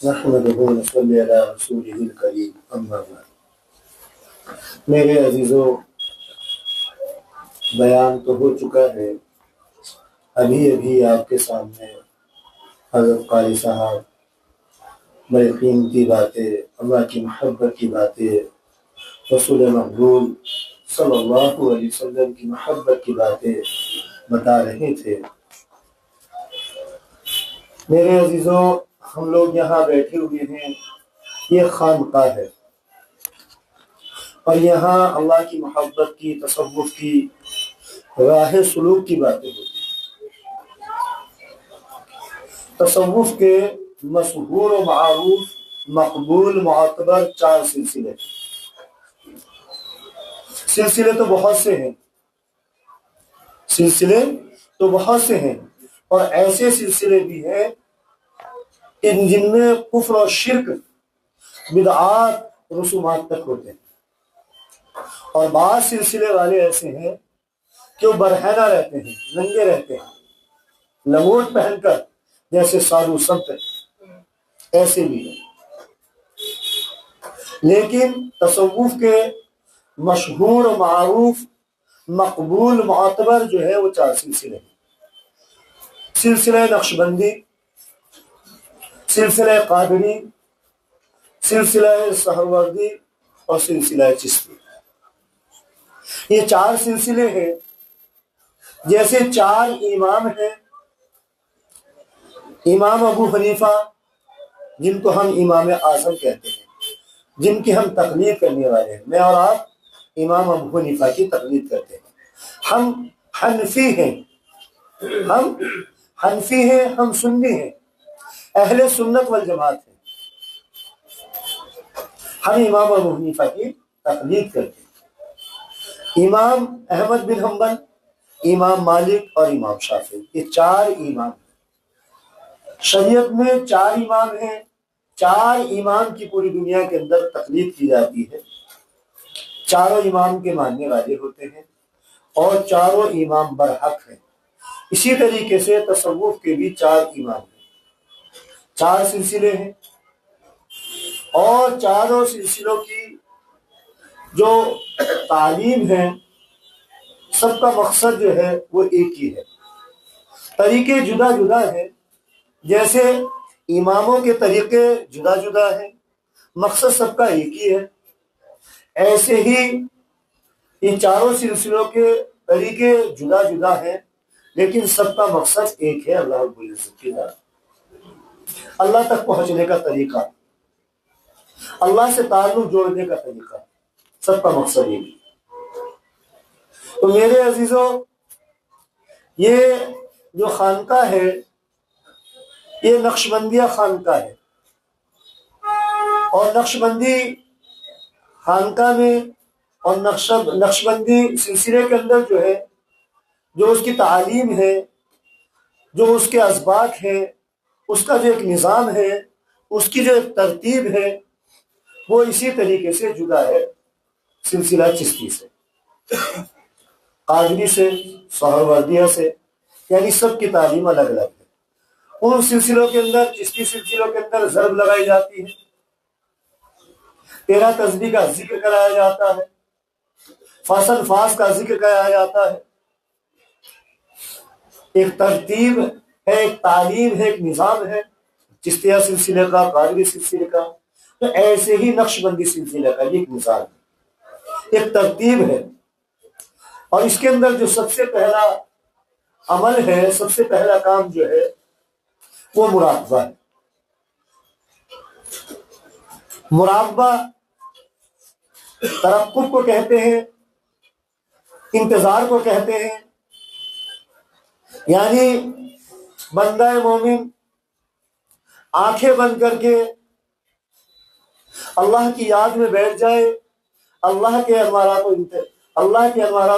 نحمدہ ونصلی علی رسولہ الکریم اما بعد۔ میرے عزیزو، بیان تو ہو چکا ہے، ابھی آپ کے سامنے حضرت قاری صاحب بڑے قیمتی باتیں، اللہ کی محبت کی باتیں، رسول مقبول صلی اللہ علیہ وسلم کی محبت کی باتیں بتا رہے تھے۔ میرے عزیزو، ہم لوگ یہاں بیٹھے ہوئے ہیں، یہ خانقاہ ہے، اور یہاں اللہ کی محبت کی، تصوف کی، راہ سلوک کی باتیں ہوتی ہیں۔ تصوف کے مشہور و معروف، مقبول، معتبر 4 سلسلے تو بہت سے ہیں، اور ایسے سلسلے بھی ہیں جن میں کفر و شرک، بدعات، رسومات تک ہوتے ہیں، اور بعض سلسلے والے ایسے ہیں کہ وہ برہنہ رہتے ہیں، ننگے رہتے ہیں، لنگوٹ پہن کر، جیسے سادھو سنت، ایسے بھی ہیں۔ لیکن تصوف کے مشہور و معروف، مقبول، معتبر جو ہے وہ 4 سلسلے ہیں۔ سلسلہ نقشبندی، سلسلہ قادری، سلسلہ سہروردی، اور سلسلہ چشتی۔ یہ 4 سلسلے ہیں، جیسے 4 امام ہیں۔ امام ابو حنیفہ، جن کو ہم امام اعظم کہتے ہیں، جن کی ہم تقلید کرنے والے ہیں، میں اور آپ امام ابو حنیفہ کی تقلید کرتے ہیں۔ ہم حنفی ہیں، ہم سنی ہیں، اہل سنت والجماعت ہیں، ہم امام ابو حنیفہ کی تقلید کرتے ہیں۔ امام احمد بن حنبل، امام مالک اور امام شافعی، یہ 4 امام ہیں۔ شریعت میں 4 امام ہیں، 4 امام کی پوری دنیا کے اندر تقلید کی جاتی ہے، چاروں امام کے ماننے والے ہوتے ہیں، اور چاروں امام برحق ہیں۔ اسی طریقے سے تصوف کے بھی 4 امام ہیں، 4 سلسلے ہیں، اور چاروں سلسلوں کی جو تعلیم ہے، سب کا مقصد جو ہے وہ ایک ہی ہے۔ طریقے جدا جدا ہیں، جیسے اماموں کے طریقے جدا جدا ہیں، مقصد سب کا ایک ہی ہے، ایسے ہی ان چاروں سلسلوں کے طریقے جدا جدا ہیں، لیکن سب کا مقصد ایک ہے، اللہ رب العزت کی ذات، اللہ تک پہنچنے کا طریقہ، اللہ سے تعلق جوڑنے کا طریقہ، سب کا مقصد ایک ہے۔ تو میرے عزیزو، یہ جو خانقاہ ہے، یہ نقشبندیہ خانقاہ ہے، اور نقشبندی خانقاہ میں اور نقشبندی سلسلے کے اندر جو ہے، جو اس کی تعلیم ہے، جو اس کے اسباق ہے، اس کا جو ایک نظام ہے، اس کی جو ایک ترتیب ہے، وہ اسی طریقے سے جدا ہے سلسلہ چشتی سے، قادری سے، سہروردیہ سے، یعنی سب کی تعلیم الگ الگ ہے۔ ان سلسلوں کے اندر، چشتی سلسلوں کے اندر ضرب لگائی جاتی ہے، 13 تسبیح کا ذکر کرایا جاتا ہے، فاصل فاس کا ذکر کرایا جاتا ہے، ایک ترتیب ہے، ایک تعلیم ہے، ایک نظام ہے، چشتیہ سلسلے کا، قادری سلسلے کا۔ تو ایسے ہی نقشبندی سلسلے کا یہ ایک نظام ہے، ایک ترتیب ہے، اور اس کے اندر جو سب سے پہلا عمل ہے، سب سے پہلا کام جو ہے وہ مراقبہ ہے۔ مراقبہ ترقب کو کہتے ہیں، انتظار کو کہتے ہیں، یعنی بندہ مومن آنکھیں بند کر کے اللہ کی یاد میں بیٹھ جائے، اللہ کے انوارات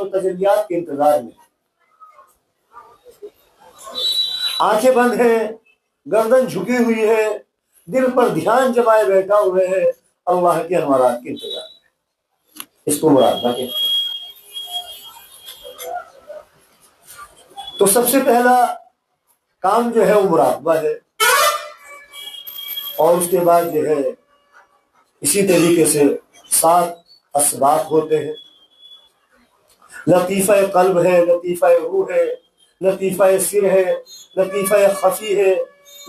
و تجلیات کے انتظار میں، آنکھیں بند ہیں، گردن جھکی ہوئی ہے، دل پر دھیان جمائے بیٹھا ہوئے ہے، اللہ کے انوارات کے انتظار میں، اس کو مراقبہ کہتے ہیں۔ تو سب سے پہلا کام جو ہے وہ مراقبہ ہے۔ اور اس کے بعد جو ہے اسی طریقے سے 7 اسباق ہوتے ہیں. لطیفہ قلب ہے، لطیفہ روح ہے، لطیفہ سر ہے، لطیفہ خفی ہے،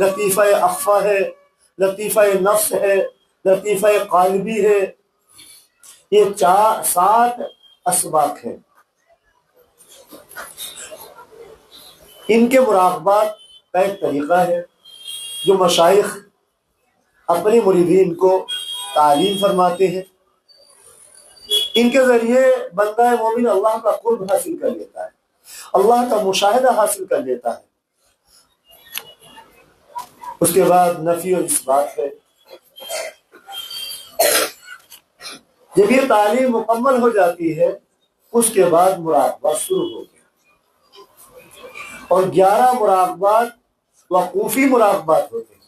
لطیفہ اخفا ہے، لطیفہ نفس ہے، لطیفہ قالبی ہے. یہ 7 اسباق ہیں. ان کے مراقبات کا ایک طریقہ ہے جو مشائخ اپنی مریدین کو تعلیم فرماتے ہیں. ان کے ذریعے بندہ مومن اللہ کا قرب حاصل کر لیتا ہے، اللہ کا مشاہدہ حاصل کر لیتا ہے. اس کے بعد نفی اور اثبات ہے. جب یہ تعلیم مکمل ہو جاتی ہے اس کے بعد مراقبہ شروع ہو گیا، اور 11 مراقبات وقوفی مراقبات ہوتے ہیں.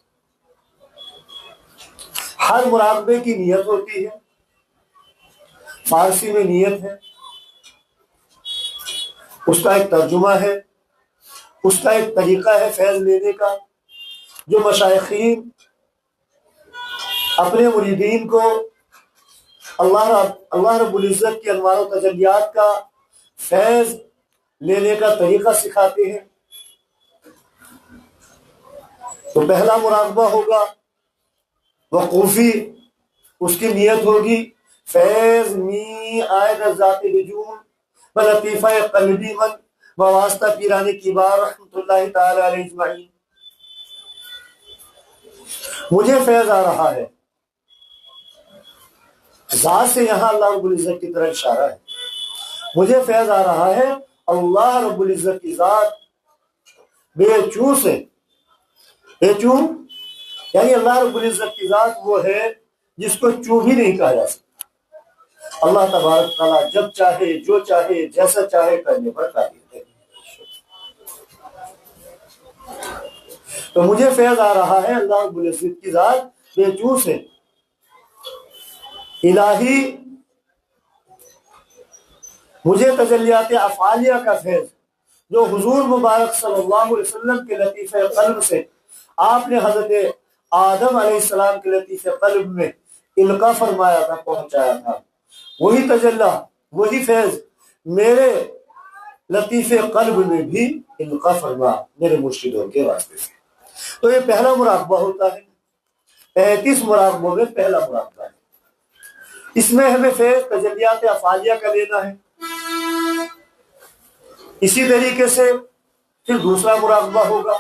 ہر مراقبے کی نیت ہوتی ہے، فارسی میں نیت ہے، اس کا ایک ترجمہ ہے، اس کا ایک طریقہ ہے فیض لینے کا، جو مشائخین اپنے مریدین کو اللہ رب العزت کی انوار و تجلیات کا فیض لینے کا طریقہ سکھاتے ہیں. تو پہلا مراقبہ ہوگا وقوفی، اس کی نیت ہوگی فیض می آئد ذات نجوم و لطیفہ قلبی من بواسطہ پیران کبار رحمۃ اللہ تعالی علیہ اجمعین. مجھے فیض آ رہا ہے، ذات سے یہاں اللہ رب العزت کی طرف اشارہ ہے. مجھے فیض آ رہا ہے اللہ رب العزت کی ذات بے چوں سے. بے چوں یعنی اللہ رب العزت کی ذات وہ ہے جس کو چوں بھی نہیں کہا جا سکتا. اللہ تبارک تعالیٰ جب چاہے، جو چاہے، جیسا چاہے کرنے پر قادر ہے. تو مجھے فیض آ رہا ہے اللہ رب العزت کی ذات بے چوں سے. الہی مجھے تجلیات افعالیہ کا فیض جو حضور مبارک صلی اللہ علیہ وسلم کے لطیفہ قلب سے آپ نے حضرت آدم علیہ السلام کے لطیفہ قلب میں القاء فرمایا تھا، پہنچایا تھا، وہی تجلی، وہی فیض میرے لطیفہ قلب میں بھی القاء فرما میرے مرشدوں کے واسطے سے. تو یہ پہلا مراقبہ ہوتا ہے. 35 مراقبوں میں پہلا مراقبہ ہے. اس میں ہمیں فیض تجلیات افعالیہ کا لینا ہے. اسی طریقے سے پھر دوسرا مراقبہ ہوگا،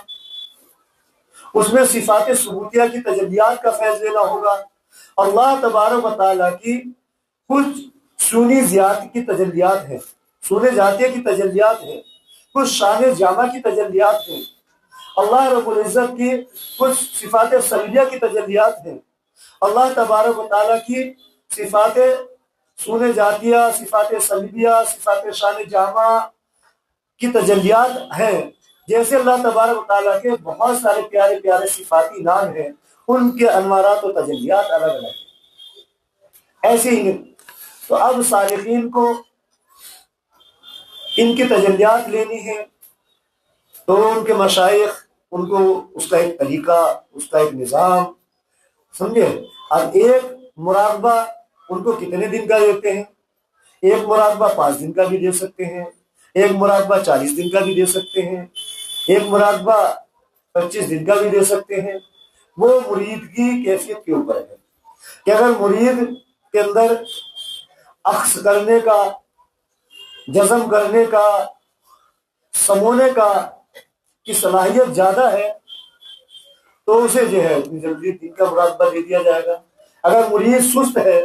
اس میں صفات ثبوتیہ کی تجلیات کا فیض لینا ہوگا. اللہ تبارک و تعالیٰ کی کچھ سونی ذات کی تجلیات ہیں، سونے ذاتیہ کی تجلیات ہیں، کچھ شان جامع کی تجلیات ہیں، اللہ رب العزت کی کچھ صفات سلبیہ کی تجلیات ہیں، اللہ تبارک و تعالیٰ کی صفات سونے ذاتیہ، صفات سلبیہ، صفات شان جامع کی تجلیات ہیں. جیسے اللہ تبارک و تعالیٰ کے بہت سارے پیارے پیارے صفاتی نام ہیں، ان کے انوارات و تجلیات الگ الگ ہیں. ایسے ہی تو اب صالحین کو ان کی تجلیات لینی ہے تو ان کے مشائخ ان کو اس کا ایک طریقہ، اس کا ایک نظام سمجھے. اب ایک مراقبہ ان کو کتنے دن کا دیتے ہیں؟ ایک مراقبہ 5 دن کا بھی دے سکتے ہیں، ایک مراقبہ 40 دن کا بھی دے سکتے ہیں، ایک مراقبہ 25 دن کا بھی دے سکتے ہیں. وہ مرید کی کیفیت کے اوپر ہے کہ اگر مرید کے اندر اخذ کرنے کا، جزم کرنے کا، سمونے کا کی صلاحیت زیادہ ہے تو اسے جو ہے اتنی جلدی دن کا مراقبہ دے دیا جائے گا. اگر مرید سست ہے،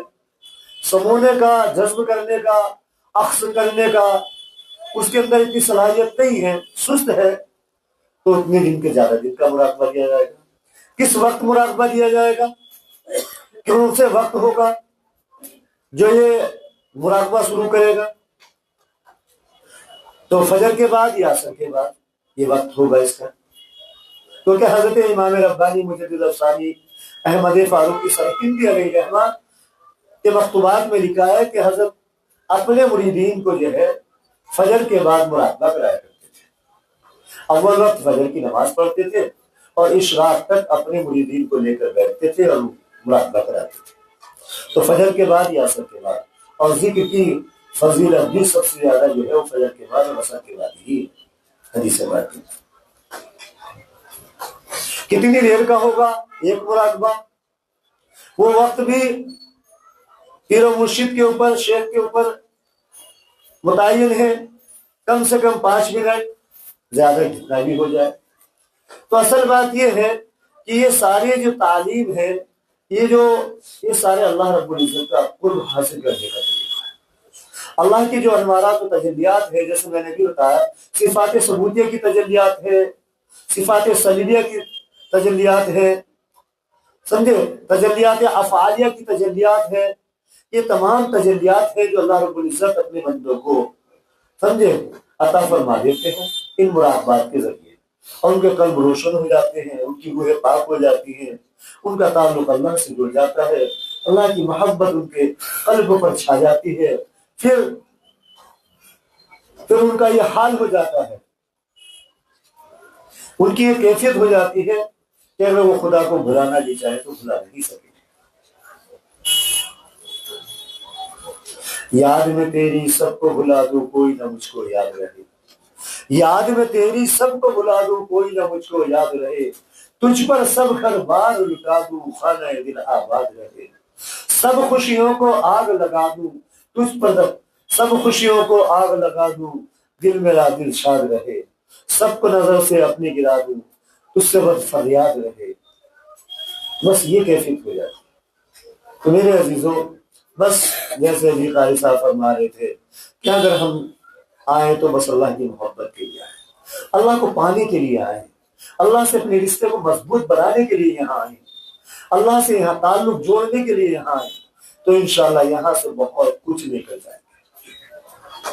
سمونے کا، جذب کرنے کا، اخذ کرنے کا اس کے اندر اتنی صلاحیت نہیں ہے، سست ہے، تو اتنے دن کے زیادہ دن کا مراقبہ دیا جائے گا. کس وقت مراقبہ دیا جائے گا؟ کون سے وقت ہوگا جو یہ مراقبہ شروع کرے گا؟ تو فجر کے بعد یا عصر کے بعد یہ وقت ہوگا اس کا. کیونکہ حضرت امام ربانی مجدد افسانی احمد فاروق کی سرکندی علیہ رحمہ کے مکتوبات میں لکھا ہے کہ حضرت اپنے مریدین کو جو ہے فجر کے بعد مراقبہ کرایا کرتے تھے. اول وقت فجر کی نماز پڑھتے تھے، اور اشراق تک اپنے مریدین کو لے کر بیٹھتے تھے اور مراقبہ کراتے تھے۔ تو فجر کے بعد یا عصر کے بعد، اور ذکر کی فضیلت بھی سب سے زیادہ جو ہے وہ فجر کے بعد اور عصر کے بعد ہی حدیث بات ہے۔ کتنی دیر کا ہوگا ایک مراقبہ؟ وہ وقت بھی پیر و مرشد کے اوپر، شیخ کے اوپر متعین ہے، کم سے کم 5 منٹ، زیادہ جتنا بھی ہو جائے۔ تو اصل بات یہ ہے کہ یہ سارے جو تعلیم ہے، یہ سارے اللہ رب العزت کا قرب حاصل کرنے کا طریقہ ہے۔ اللہ کی جو انوارات و تجلیات ہے، جیسے میں نے بھی بتایا، صفات ثبوتیہ کی تجلیات ہے، صفات سلیلیہ کی تجلیات ہے، سمجھے، تجلیات افعالیہ کی تجلیات ہے، یہ تمام تجلیات ہے جو اللہ رب العزت اپنے بندوں کو، سمجھے، عطا فرما دیتے ہیں ان مراقبات کے ذریعے، اور ان کے قلب روشن ہو جاتے ہیں، ان کی روح پاک ہو جاتی ہے، ان کا تعلق اللہ سے جڑ جاتا ہے، اللہ کی محبت ان کے قلب پر چھا جاتی ہے، پھر ان کا یہ حال ہو جاتا ہے، ان کی یہ کیفیت ہو جاتی ہے کہ اگر وہ خدا کو بھلانا بھی چاہے تو بھلا نہیں سکے۔ یاد میں تیری سب کو بھلا دوں کوئی نہ مجھ کو یاد رہے، یاد میں تیری سب کو بھلا دوں کوئی نہ مجھ کو یاد رہے، تجھ پر سب گھر بار لٹا دوں خانہ دل آباد رہے، سب خوشیوں کو آگ لگا دوں تجھ پر، سب خوشیوں کو آگ لگا دوں دل میرا دل شاد رہے، سب کو نظر سے اپنی گرا دوں تجھ سے بس فریاد رہے۔ بس یہ کیفیت ہو جاتی۔ تو میرے عزیزوں، بس جیسے ابھی قاری صاحب فرما رہے تھے کہ اگر ہم آئیں تو بس اللہ کی محبت کے لیے آئیں، اللہ کو پانے کے لیے آئیں، اللہ سے اپنے رشتے کو مضبوط بنانے کے لیے یہاں آئیں، اللہ سے یہاں تعلق جوڑنے کے لیے یہاں آئیں، تو انشاءاللہ یہاں سے بہت کچھ لے کر جائیں گے۔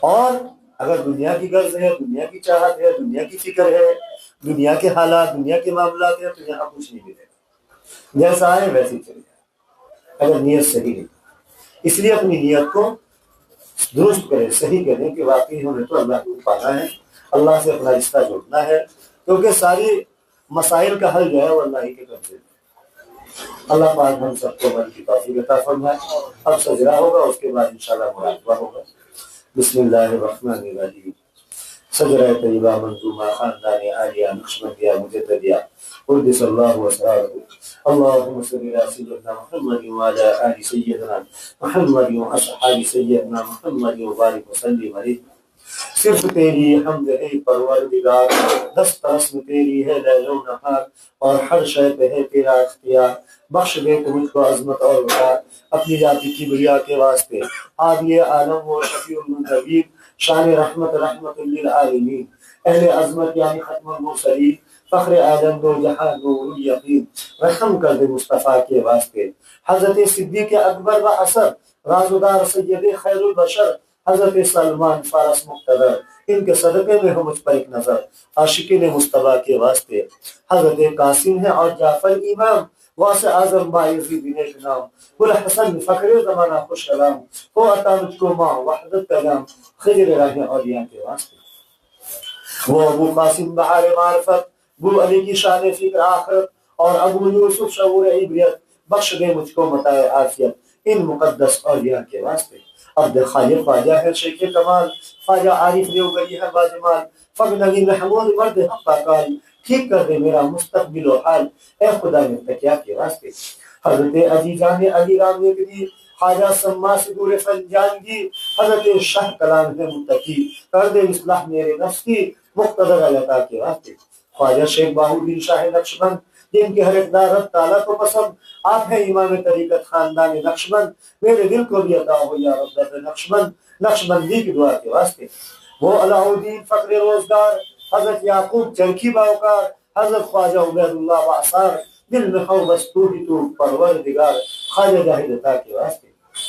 اور اگر دنیا کی غرض ہے، دنیا کی چاہت ہے، دنیا کی فکر ہے، دنیا کے حالات، دنیا کے معاملات ہیں، تو یہاں کچھ نہیں ملے گا، جیسا آئے ویسے ہی چلے جائیں اگر نیت صحیح نہیں۔ اس لیے اپنی نیت کو درست کریں، صحیح کریں کہ واقعی ہمیں تو اللہ کو پانا ہے، اللہ سے اپنا رشتہ جوڑنا ہے، کیونکہ ساری مسائل کا حل جو ہے وہ اللہ ہی کے قبضے میں۔ اللہ پاک ہم سب کو عمل کی توفیق عطا فرمائے۔ اب سجدہ ہوگا، اس کے بعد انشاءاللہ مراقبہ ہوگا۔ بسم اللہ الرحمن الرحیم۔ سجدہ طیبہ منظومہ خاندان عالیہ نقشبندیہ مجددیہ قدس اللہ وسرارہ، اللہم صلی علی سیدنا محمد وعلی آل سیدنا محمد واصحاب سیدنا محمد وبارک وسلم علیہ۔ صرف تیری حمد ہے پروردگار، دست رسم تیری ہے لیل و نہار، اور ہر شے پہ ہے تیرا اختیار، بخش دے تو مجھ کو عظمت اور وقار، اپنی ذاتی کبریا کے واسطے، عادی عالم و شفیع المنتظرین، شان رحمت رحمت للعالمین، اہل عظمت یعنی ختم المرسلین، فخر آدم دو جہاں نور یقین، رحم کر دے مصطفیٰ کے واسطے، حضرت صدیق اکبر و اثر، رازدار سید خیر البشر، حضرت سلمان فارس مقتدر، ان کے صدقے میں ہو مجھ پر ایک نظر، عاشقین مصطفیٰ کے واسطے، حضرت قاسم ہے اور جعفر امام، غوث اعظم بایزید نیک نام، گل حسن فخر زمانہ خوش کلام، ہو عطا مجھ کو ماں وحدت کا جام، خضر راہ اولیاء کے واسطے۔ وہ ابو قاسم بہار معرفت، ابو علی کی شان فکر آخرت، اور ابو یوسف شعور عبریت، بخش دے مجھ کو متاع عافیت ان مقدس اولیاء کے واسطے۔ عبد خالق خواجہ ہے شیخ کمال، خواجہ عارف دیوبندی ہے باجمال، فقنگی محمود مرد حقا کال، ٹھیک کر دے میرا مستقبل و حال، اے خدا نے تکیا کے واسطے۔ حضرت عزیزان علی رام یکری، خواجہ سما صدور فنجانگی، حضرت شاہ کلام ہے متقی، کر دے اصلاح میرے نفس کی، مقتدر عطا کے واسطے۔ خواجہ شیخ باہودین شاہ نقشبند، جن کے ہر اقدار رب تعالیٰ کو پسند، آپ ہیں امام طریقت خاندان نقشبند، میرے دل کو بھی عطا ہو یا رب در نقشبند، نقشبندی کی دعا کے واسطے۔ وہ علاء الدین فقر روزگار، حضرت یعقوب چرکی باوقار، حضرت خواجہ عبید اللہ وعصار، دل میں ہو بس تو ہی تو پروردگار، خواجہ جاہد عطا کے واسطے۔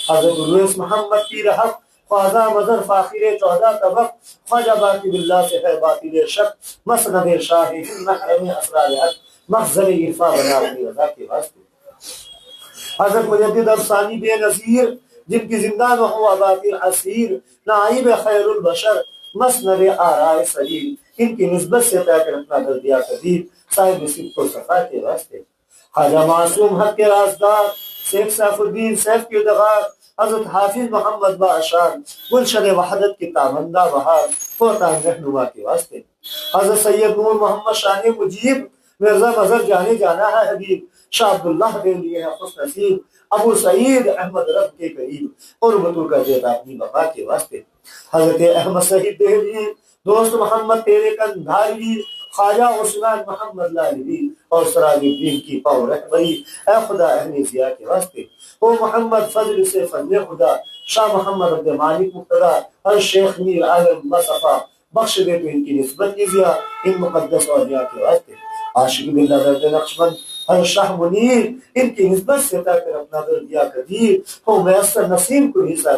حضرت الویس محمد پیر حق، خواجہ مظہر فاخر 14 طبق، خواجہ باقی باللہ سے ہے باطل شک، مسند شاہ محرم اسرار حق، مخزن عرفا بنا اپنی رضا کے واسطے۔ حضرت مجدد افسانی بے نظیر، جن کی زندان ہو اباطل اسیر، نائب خیر البشر، مسند آرائے سلیم، ان کی نسبت سے طے کر اپنا در دیا قدیر صاحب صدق و صفا کے واسطے خواجہ معصوم حق کے رازدار شیخ سیف الدین سیف کی دغار حضرت حافظ محمد باشان گلشن وحدت کی تامندہ بہار فوتان رہنما کے واسطے حضرت سید نور محمد شاہ مجیب مرزا مظہر جانے جانا ہے حبیب شاہ عبداللہ دے لیے ہیں خوش نصیب ابو سعید احمد رب کے قریب قربتوں کا دیتا اپنی بقا کے واسطے حضرت احمد شہید دہلوی دوست محمد تیرے کندھاروی خواجہ عثمان محمد لاہوری اور سراج الدین کی پاؤ رہبری اے خدا اہل ضیاء کے واسطے او محمد فضل سے فضل خدا شاہ محمد عبد مالک مقتدی اور شیخ میر عالم مصطفیٰ بخش دے تو ان کی نسبت کی ضیاء ان مقدس اولیاء کے واسطے عاشق باللہ درد نقشبند ہر شاہ منیر ان کی نسبت سے طے کر اپنا در دیا قدیر ہو میسر نسیم کو حصہ